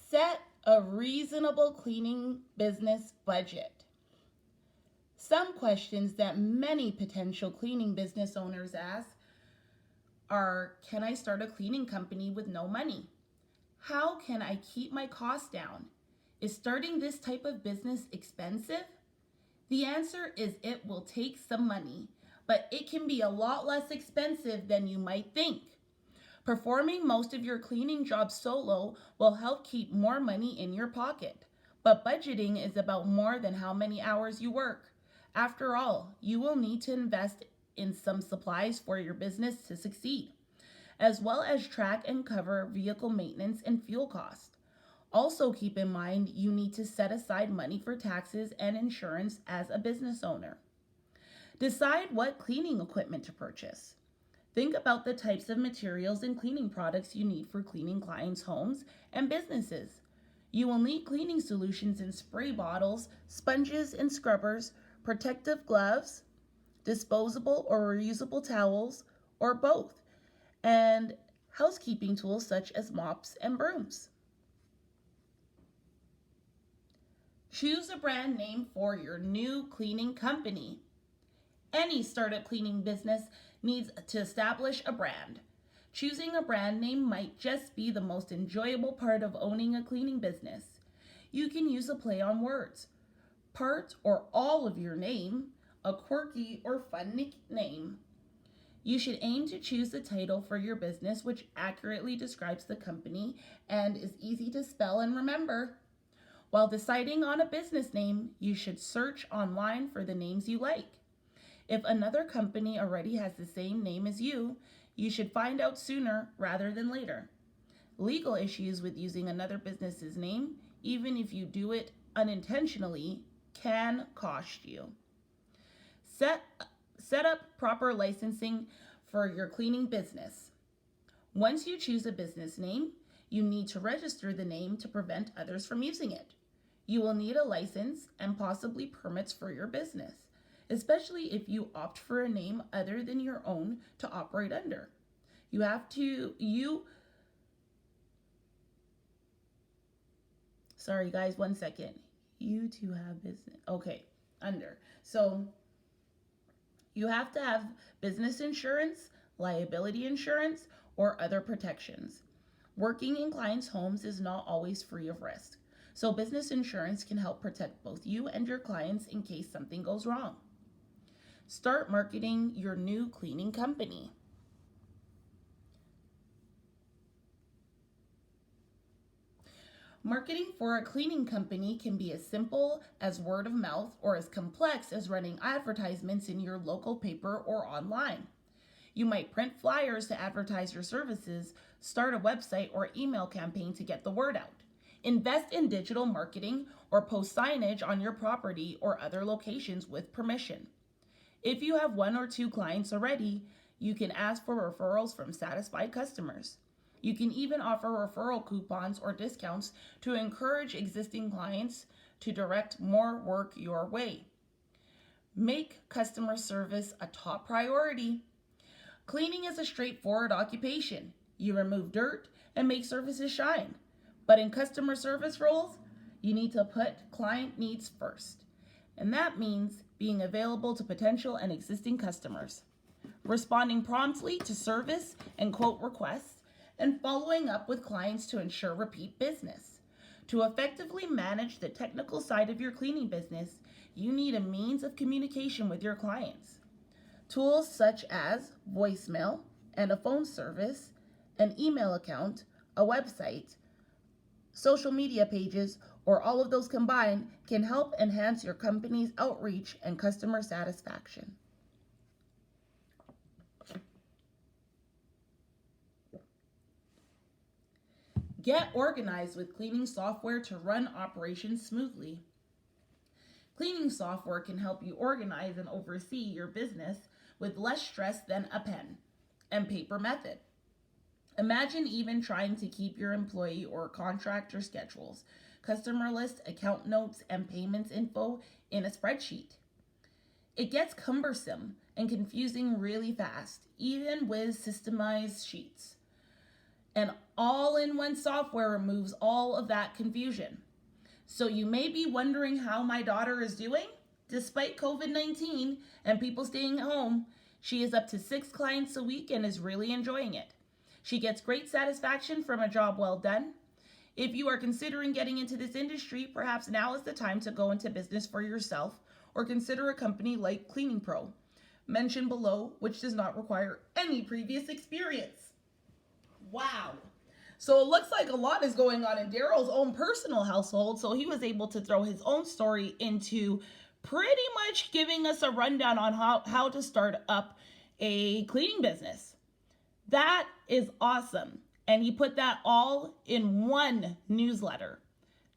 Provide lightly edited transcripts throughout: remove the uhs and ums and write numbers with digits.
Set a reasonable cleaning business budget. Some questions that many potential cleaning business owners ask are, can I start a cleaning company with no money? How can I keep my costs down? Is starting this type of business expensive? The answer is it will take some money, but it can be a lot less expensive than you might think. Performing most of your cleaning jobs solo will help keep more money in your pocket, but budgeting is about more than how many hours you work. After all, you will need to invest in some supplies for your business to succeed, as well as track and cover vehicle maintenance and fuel costs. Also, keep in mind you need to set aside money for taxes and insurance as a business owner. Decide what cleaning equipment to purchase. Think about the types of materials and cleaning products you need for cleaning clients' homes and businesses. You will need cleaning solutions in spray bottles, sponges and scrubbers, protective gloves, disposable or reusable towels, or both, and housekeeping tools such as mops and brooms. Choose a brand name for your new cleaning company. Any startup cleaning business needs to establish a brand. Choosing a brand name might just be the most enjoyable part of owning a cleaning business. You can use a play on words, part or all of your name, a quirky or fun nickname. You should aim to choose the title for your business which accurately describes the company and is easy to spell and remember. While deciding on a business name, you should search online for the names you like. If another company already has the same name as you should find out sooner rather than later. Legal issues with using another business's name, even if you do it unintentionally, can cost you. Set up proper licensing for your cleaning business. Once you choose a business name, you need to register the name to prevent others from using it. You will need a license and possibly permits for your business, especially if you opt for a name other than your own to operate under. Sorry guys, 1 second. You two have business. Okay, under. So you have to have business insurance, liability insurance, or other protections. Working in clients' homes is not always free of risk. So business insurance can help protect both you and your clients in case something goes wrong. Start marketing your new cleaning company. Marketing for a cleaning company can be as simple as word of mouth or as complex as running advertisements in your local paper or online. You might print flyers to advertise your services, start a website or email campaign to get the word out. Invest in digital marketing or post signage on your property or other locations with permission. If you have 1 or 2 clients already, you can ask for referrals from satisfied customers. You can even offer referral coupons or discounts to encourage existing clients to direct more work your way. Make customer service a top priority. Cleaning is a straightforward occupation. You remove dirt and make surfaces shine. But in customer service roles, you need to put client needs first. And that means being available to potential and existing customers, responding promptly to service and quote requests, and following up with clients to ensure repeat business. To effectively manage the technical side of your cleaning business, you need a means of communication with your clients. Tools such as voicemail and a phone service, an email account, a website, social media pages, or all of those combined can help enhance your company's outreach and customer satisfaction. Get organized with cleaning software to run operations smoothly. Cleaning software can help you organize and oversee your business with less stress than a pen and paper method. Imagine even trying to keep your employee or contractor schedules, customer list, account notes, and payments info in a spreadsheet. It gets cumbersome and confusing really fast, even with systemized sheets. and all-in-one software removes all of that confusion. So you may be wondering how my daughter is doing. Despite COVID-19 and people staying home, she is up to 6 clients a week and is really enjoying it. She gets great satisfaction from a job well done. If you are considering getting into this industry, perhaps now is the time to go into business for yourself or consider a company like Cleaning Pro, mentioned below, which does not require any previous experience. Wow. So it looks like a lot is going on in Daryl's own personal household, so he was able to throw his own story into pretty much giving us a rundown on how to start up a cleaning business. That is awesome. And he put that all in one newsletter,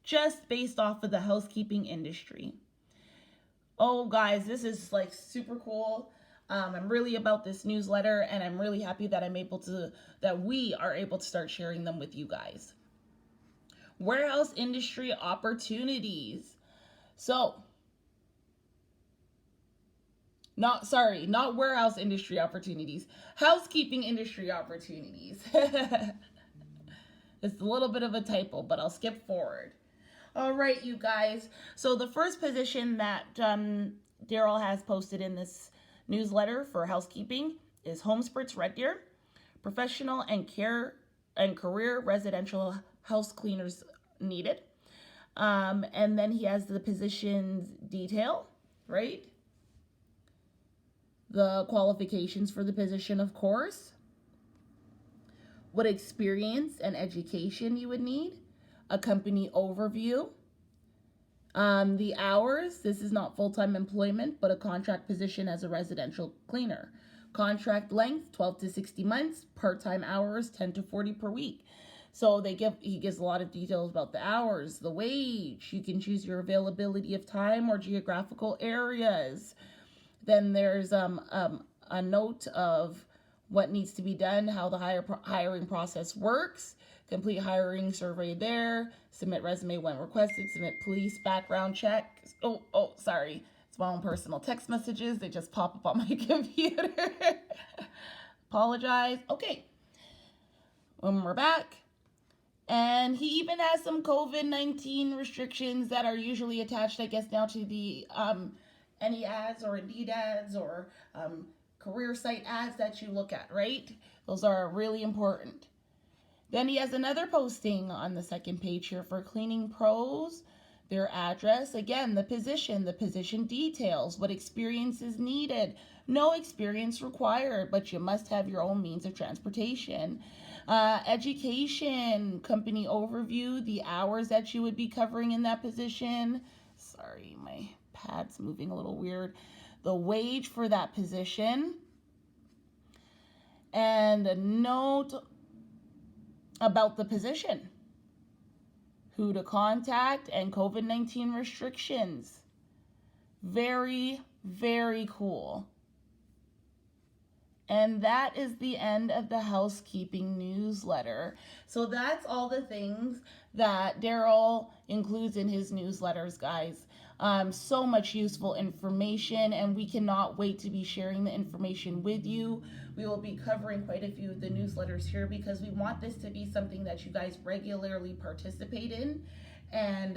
just based off of the housekeeping industry. Oh, guys, this is like super cool. I'm really about this newsletter, and I'm really happy that we are able to start sharing them with you guys. Warehouse industry opportunities. So, not warehouse industry opportunities, housekeeping industry opportunities. It's a little bit of a typo, but I'll skip forward. All right, you guys. So the first position that Daryl has posted in this newsletter for housekeeping is Home Spritz Red Deer, professional and career residential house cleaners needed. And then he has the position's detail, right? The qualifications for the position, of course. What experience and education you would need. A company overview. The hours, this is not full-time employment, but a contract position as a residential cleaner. Contract length, 12 to 60 months. Part-time hours, 10 to 40 per week. So he gives a lot of details about the hours, the wage. You can choose your availability of time or geographical areas. Then there's a note of what needs to be done, how the hiring process works. Complete hiring survey there. Submit resume when requested. Submit police background check. Oh, sorry. It's my own personal text messages. They just pop up on my computer. Apologize. Okay. When we're back. And he even has some COVID-19 restrictions that are usually attached, I guess, now to the any ads or Indeed ads or career site ads that you look at, right? Those are really important. Then he has another posting on the second page here for Cleaning Pros, their address, again, the position details, what experience is needed. No experience required, but you must have your own means of transportation. Education, company overview, the hours that you would be covering in that position. Sorry, my pad's moving a little weird. The wage for that position. And a note about the position, who to contact, and COVID-19 restrictions. Very, very cool. And that is the end of the housekeeping newsletter. So that's all the things that Daryl includes in his newsletters, guys. So much useful information, and we cannot wait to be sharing the information with you. We will be covering quite a few of the newsletters here because we want this to be something that you guys regularly participate in and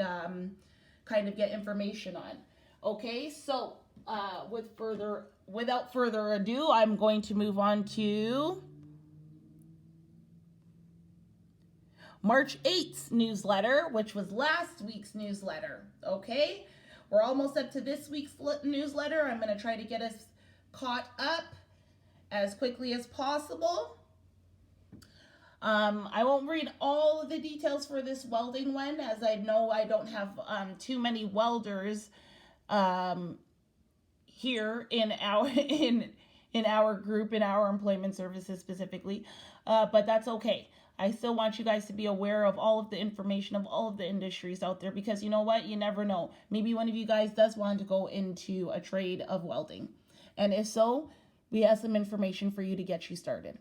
kind of get information on. Okay, so without further ado, I'm going to move on to March 8th newsletter, which was last week's newsletter. Okay, we're almost up to this week's newsletter. I'm going to try to get us caught up as quickly as possible. I won't read all of the details for this welding one, as I know I don't have too many welders here in our group, in our employment services specifically, but that's okay. I still want you guys to be aware of all of the information of all of the industries out there, because you know what? You never know. Maybe one of you guys does want to go into a trade of welding. And if so, we have some information for you to get you started.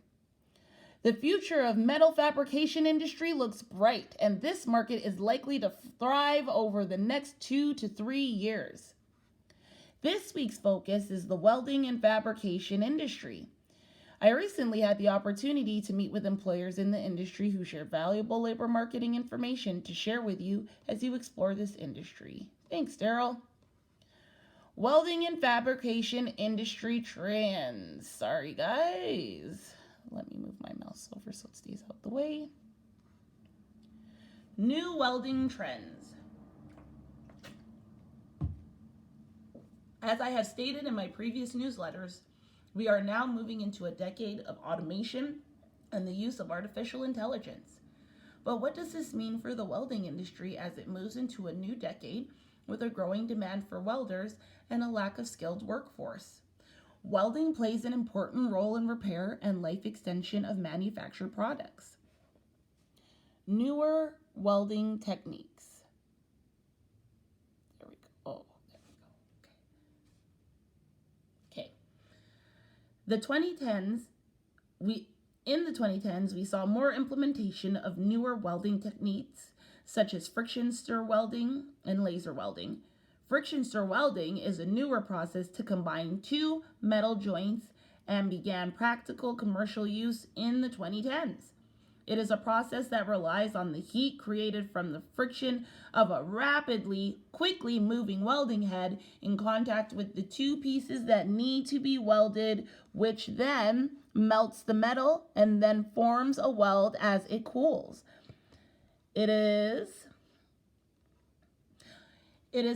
The future of metal fabrication industry looks bright, and this market is likely to thrive over the next 2 to 3 years. This week's focus is the welding and fabrication industry. I recently had the opportunity to meet with employers in the industry who share valuable labor marketing information to share with you as you explore this industry. Thanks, Daryl. Welding and fabrication industry trends. Sorry, guys. Let me move my mouse over so it stays out the way. New welding trends. As I have stated in my previous newsletters, we are now moving into a decade of automation and the use of artificial intelligence. But what does this mean for the welding industry as it moves into a new decade with a growing demand for welders and a lack of skilled workforce? Welding plays an important role in repair and life extension of manufactured products. Newer welding techniques. There we go. Oh, there we go. Okay. In the 2010s, we saw more implementation of newer welding techniques such as friction stir welding and laser welding. Friction stir welding is a newer process to combine two metal joints and began practical commercial use in the 2010s. It is a process that relies on the heat created from the friction of a quickly moving welding head in contact with the two pieces that need to be welded, which then melts the metal and then forms a weld as it cools. It is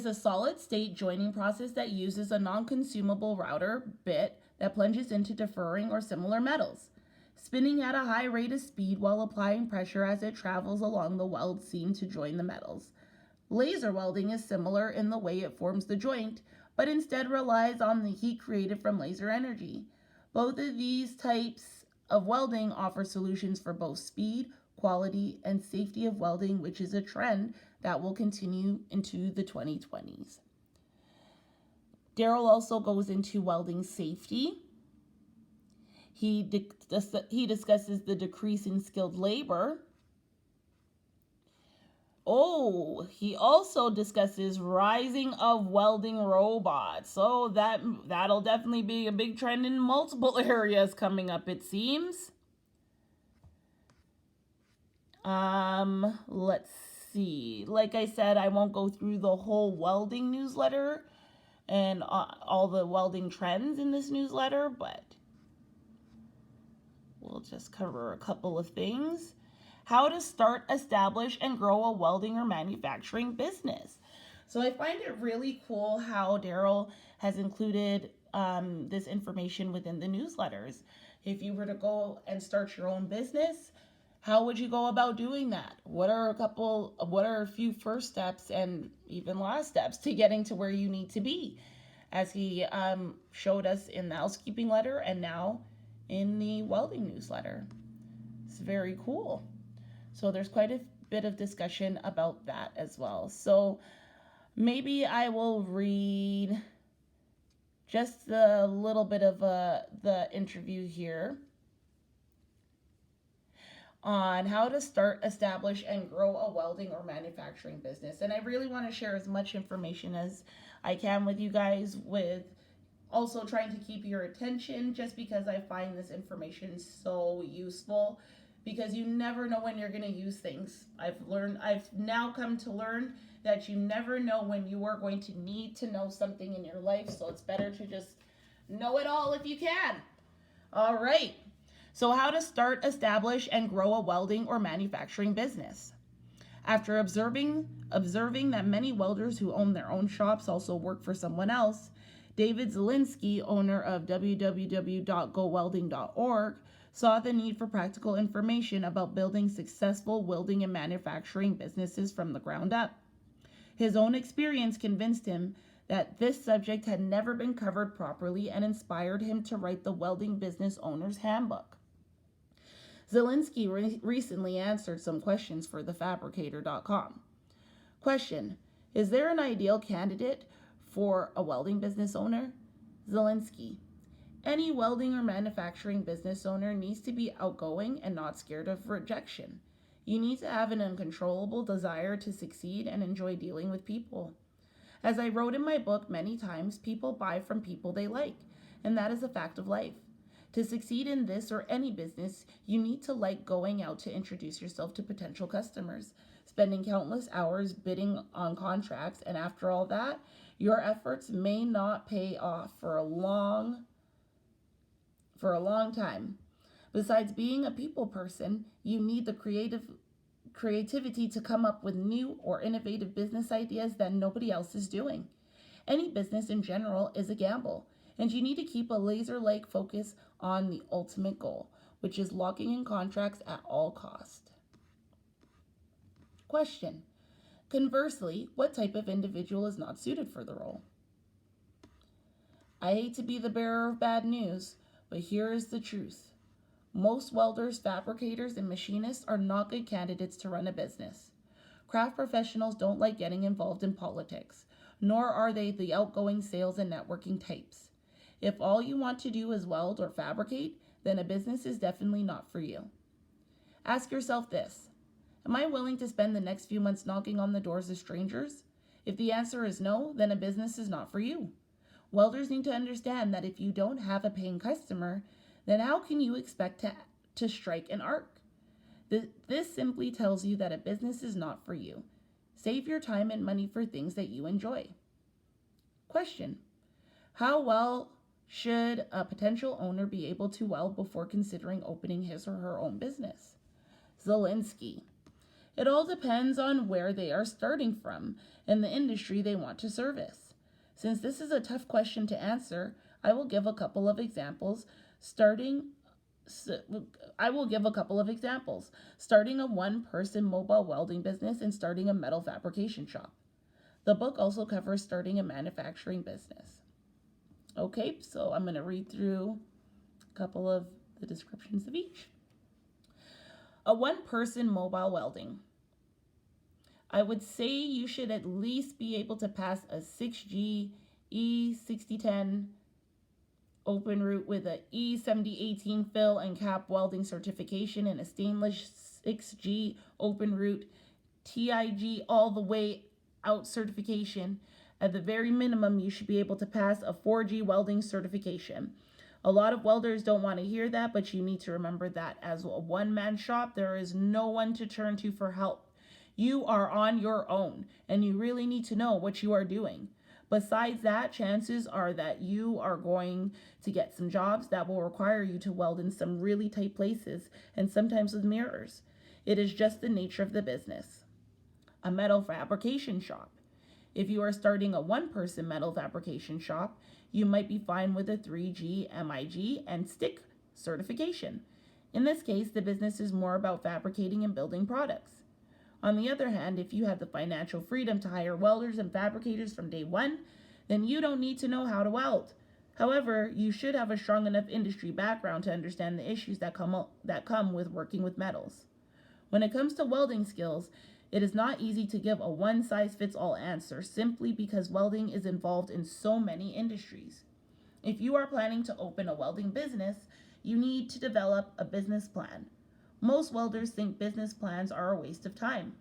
a solid state joining process that uses a non-consumable router bit that plunges into differing or similar metals, spinning at a high rate of speed while applying pressure as it travels along the weld seam to join the metals. Laser welding is similar in the way it forms the joint, but instead relies on the heat created from laser energy. Both of these types of welding offer solutions for both speed, quality, and safety of welding, which is a trend that will continue into the 2020s. Daryl also goes into welding safety. He discusses the decrease in skilled labor. He also discusses rising of welding robots. So that'll definitely be a big trend in multiple areas coming up, it seems. Let's see. Like I said, I won't go through the whole welding newsletter and all the welding trends in this newsletter, but we'll just cover a couple of things. How to start, establish, and grow a welding or manufacturing business. So I find it really cool how Daryl has included this information within the newsletters. If you were to go and start your own business, how would you go about doing that? What are a few first steps and even last steps to getting to where you need to be? As he showed us in the housekeeping letter and now in the welding newsletter. It's very cool. So there's quite a bit of discussion about that as well. So maybe I will read just a little bit of the interview here on how to start, establish, and grow a welding or manufacturing business. And I really want to share as much information as I can with you guys, with also trying to keep your attention, just because I find this information so useful, because you never know when you're going to use things. I've now come to learn that you never know when you are going to need to know something in your life, so it's better to just know it all if you can. All right. So how to start, establish, and grow a welding or manufacturing business. After observing that many welders who own their own shops also work for someone else, David Zielinski, owner of www.gowelding.org, saw the need for practical information about building successful welding and manufacturing businesses from the ground up. His own experience convinced him that this subject had never been covered properly and inspired him to write the Welding Business Owner's Handbook. Zielinski recently answered some questions for thefabricator.com. Question: is there an ideal candidate for a welding business owner? Zielinski: any welding or manufacturing business owner needs to be outgoing and not scared of rejection. You need to have an uncontrollable desire to succeed and enjoy dealing with people. As I wrote in my book many times, people buy from people they like, and that is a fact of life. To succeed in this or any business, you need to like going out to introduce yourself to potential customers, spending countless hours bidding on contracts, and after all that, your efforts may not pay off for a long time. Besides being a people person, you need the creativity to come up with new or innovative business ideas that nobody else is doing. Any business in general is a gamble, and you need to keep a laser-like focus on the ultimate goal, which is locking in contracts at all cost. Question. Conversely, what type of individual is not suited for the role? I hate to be the bearer of bad news, but here is the truth. Most welders, fabricators, and machinists are not good candidates to run a business. Craft professionals don't like getting involved in politics, nor are they the outgoing sales and networking types. If all you want to do is weld or fabricate, then a business is definitely not for you. Ask yourself this: am I willing to spend the next few months knocking on the doors of strangers? If the answer is no, then a business is not for you. Welders need to understand that if you don't have a paying customer, then how can you expect to strike an arc? This simply tells you that a business is not for you. Save your time and money for things that you enjoy. Question. How well should a potential owner be able to weld before considering opening his or her own business? Zelensky. It all depends on where they are starting from and the industry they want to service. Since this is a tough question to answer, I will give a couple of examples. Starting a one-person mobile welding business and starting a metal fabrication shop. The book also covers starting a manufacturing business. Okay, so I'm going to read through a couple of the descriptions of each. A one-person mobile welding. I would say you should at least be able to pass a 6G E6010 open route with a E7018 fill and cap welding certification and a stainless 6G open route TIG all the way out certification. At the very minimum, you should be able to pass a 4G welding certification. A lot of welders don't want to hear that, but you need to remember that as a one-man shop, there is no one to turn to for help. You are on your own, and you really need to know what you are doing. Besides that, chances are that you are going to get some jobs that will require you to weld in some really tight places and sometimes with mirrors. It is just the nature of the business. A metal fabrication shop. If you are starting a one-person metal fabrication shop, you might be fine with a 3G, MIG, and stick certification. In this case, the business is more about fabricating and building products. On the other hand, if you have the financial freedom to hire welders and fabricators from day one, then you don't need to know how to weld. However, you should have a strong enough industry background to understand the issues that come with working with metals. When it comes to welding skills, it is not easy to give a one-size-fits-all answer simply because welding is involved in so many industries. If you are planning to open a welding business, you need to develop a business plan. Most welders think business plans are a waste of time.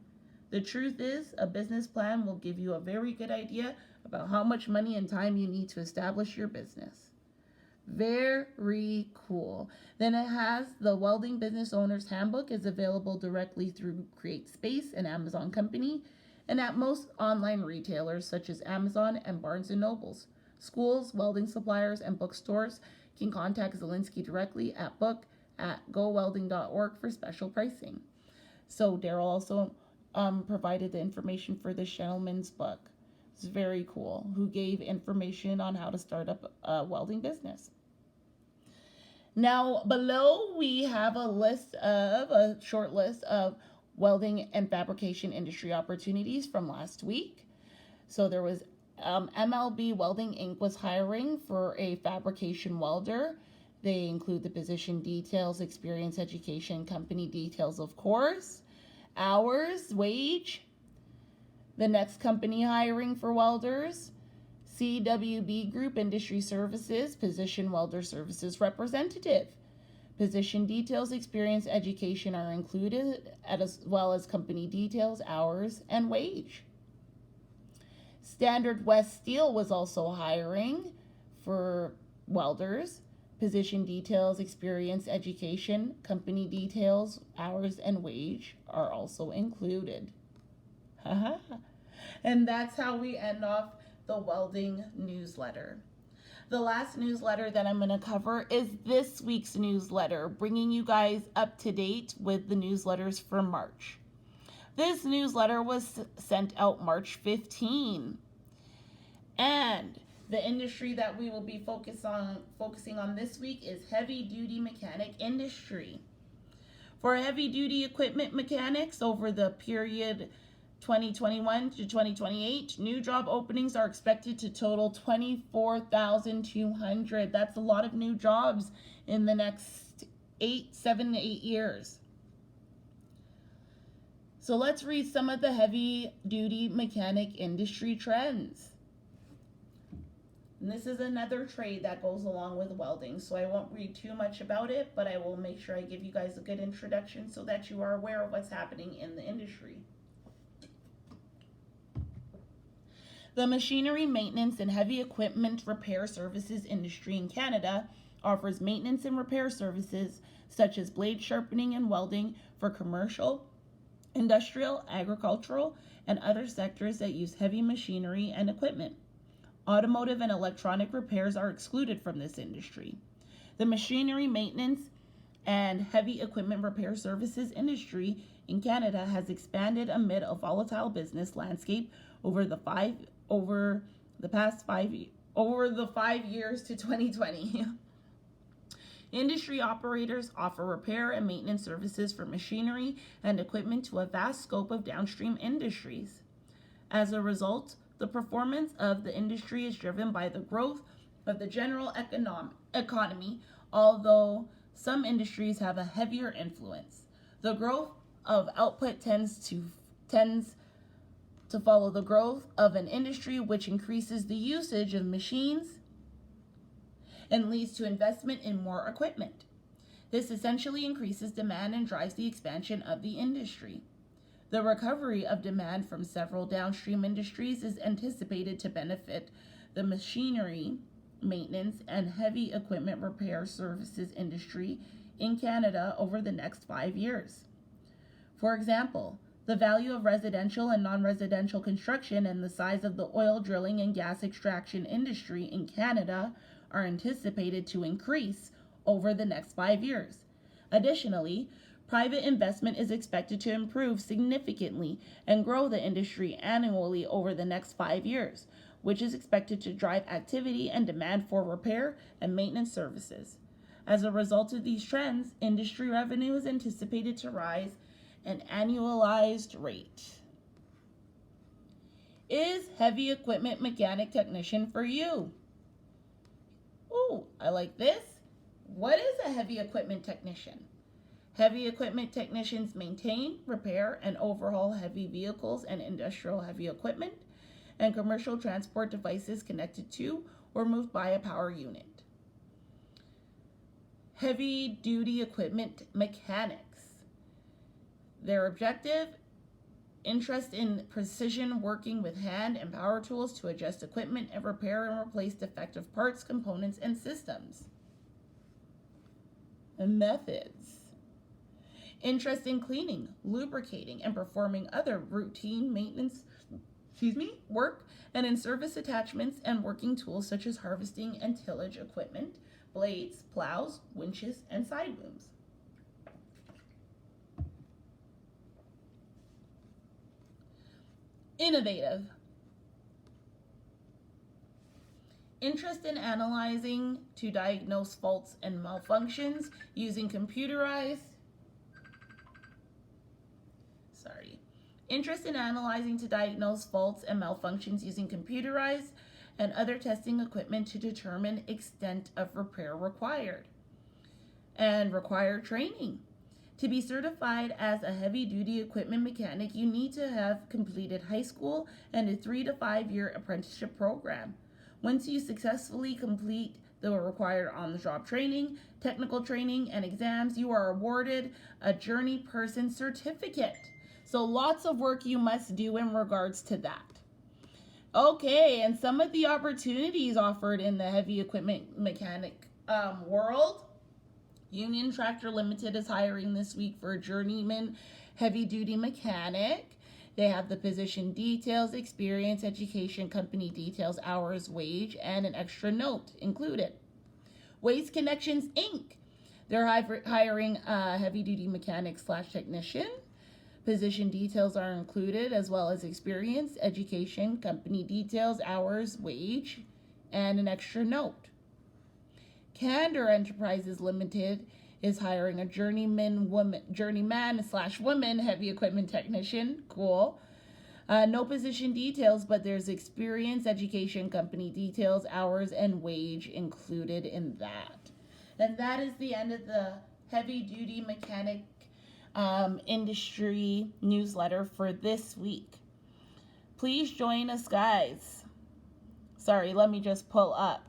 The truth is, a business plan will give you a very good idea about how much money and time you need to establish your business. Very cool. Then it has the Welding Business Owner's Handbook is available directly through CreateSpace, an Amazon company, and at most online retailers such as Amazon and Barnes & Nobles. Schools, welding suppliers, and bookstores can contact Zelensky directly at book@gowelding.org for special pricing. So Daryl also provided the information for this gentleman's book. It's very cool, who gave information on how to start up a welding business. Now, below we have a short list of welding and fabrication industry opportunities from last week. So there was MLB Welding Inc. was hiring for a fabrication welder. They include the position details, experience, education, company details, of course, hours, wage. The next company hiring for welders, CWB Group Industry Services, position welder services representative. Position details, experience, education are included, as well as company details, hours, and wage. Standard West Steel was also hiring for welders. Position details, experience, education, company details, hours, and wage are also included. And that's how we end off the welding newsletter. The last newsletter that I'm going to cover is this week's newsletter, bringing you guys up to date with the newsletters for March. This newsletter was sent out March 15. And the industry that we will be focusing on this week is heavy duty mechanic industry. For heavy duty equipment mechanics over the period 2021 to 2028, new job openings are expected to total 24,200. That's a lot of new jobs in the next 7 to 8 years. So let's read some of the heavy duty mechanic industry trends. And this is another trade that goes along with welding, so I won't read too much about it, but I will make sure I give you guys a good introduction so that you are aware of what's happening in the industry. The machinery maintenance and heavy equipment repair services industry in Canada offers maintenance and repair services such as blade sharpening and welding for commercial, industrial, agricultural, and other sectors that use heavy machinery and equipment. Automotive and electronic repairs are excluded from this industry. The machinery maintenance and heavy equipment repair services industry in Canada has expanded amid a volatile business landscape over the 5 years to 2020. Industry operators offer repair and maintenance services for machinery and equipment to a vast scope of downstream industries. As a result, the performance of the industry is driven by the growth of the general economy, although some industries have a heavier influence. The growth of output tends to follow the growth of an industry, which increases the usage of machines and leads to investment in more equipment. This essentially increases demand and drives the expansion of the industry. The recovery of demand from several downstream industries is anticipated to benefit the machinery, maintenance, and heavy equipment repair services industry in Canada over the next 5 years. For example, the value of residential and non-residential construction and the size of the oil drilling and gas extraction industry in Canada are anticipated to increase over the next 5 years. Additionally, private investment is expected to improve significantly and grow the industry annually over the next 5 years, which is expected to drive activity and demand for repair and maintenance services. As a result of these trends, industry revenue is anticipated to rise an annualized rate. Is heavy equipment mechanic technician for you? Ooh, I like this. What is a heavy equipment technician? Heavy equipment technicians maintain, repair, and overhaul heavy vehicles and industrial heavy equipment and commercial transport devices connected to or moved by a power unit. Heavy duty equipment mechanics. Their objective: interest in precision working with hand and power tools to adjust equipment and repair and replace defective parts, components, and systems. And methods: interest in cleaning, lubricating, and performing other routine maintenance work, and in service attachments and working tools such as harvesting and tillage equipment, blades, plows, winches, and side booms. Innovative: interest in analyzing to diagnose faults and malfunctions using Interest in analyzing to diagnose faults and malfunctions using computerized and other testing equipment to determine extent of repair required. And required training. To be certified as a heavy-duty equipment mechanic, you need to have completed high school and a 3 to 5 year apprenticeship program. Once you successfully complete the required on-the-job training, technical training, and exams, you are awarded a Journey Person certificate. So lots of work you must do in regards to that. Okay, and some of the opportunities offered in the heavy equipment mechanic world, Union Tractor Limited is hiring this week for a journeyman heavy-duty mechanic. They have the position details, experience, education, company details, hours, wage, and an extra note included. Waste Connections, Inc. They're hiring a heavy-duty mechanic / technician. Position details are included, as well as experience, education, company details, hours, wage, and an extra note. Candor Enterprises Limited is hiring a journeyman / woman heavy equipment technician. Cool. No position details, but there's experience, education, company details, hours, and wage included in that. And that is the end of the heavy duty mechanic industry newsletter for this week. Please join us, guys. Sorry, let me just pull up.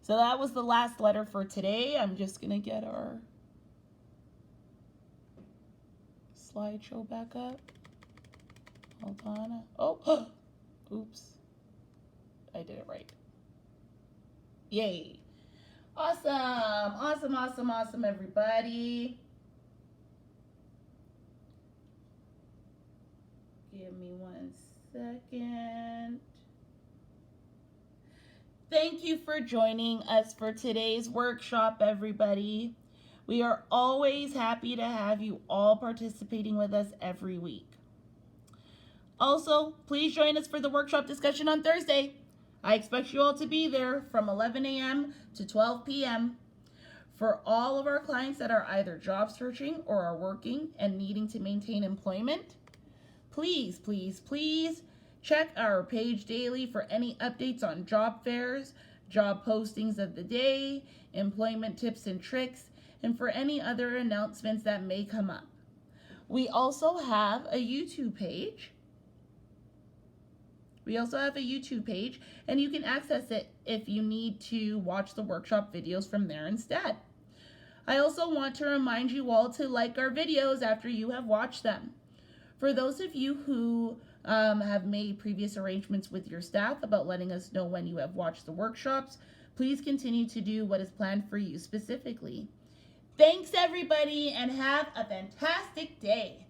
So that was the last letter for today. I'm just going to get our slideshow back up. Hold on. Oh, oops. I did it right. Yay. Awesome, everybody. Give me 1 second. Thank you for joining us for today's workshop, everybody. We are always happy to have you all participating with us every week. Also, please join us for the workshop discussion on Thursday. I expect you all to be there from 11 a.m. to 12 p.m. For all of our clients that are either job searching or are working and needing to maintain employment, please check our page daily for any updates on job fairs, job postings of the day, employment tips and tricks, and for any other announcements that may come up. We also have a YouTube page. And you can access it if you need to watch the workshop videos from there instead. I also want to remind you all to like our videos after you have watched them. For those of you who have made previous arrangements with your staff about letting us know when you have watched the workshops, please continue to do what is planned for you specifically. Thanks, everybody, and have a fantastic day.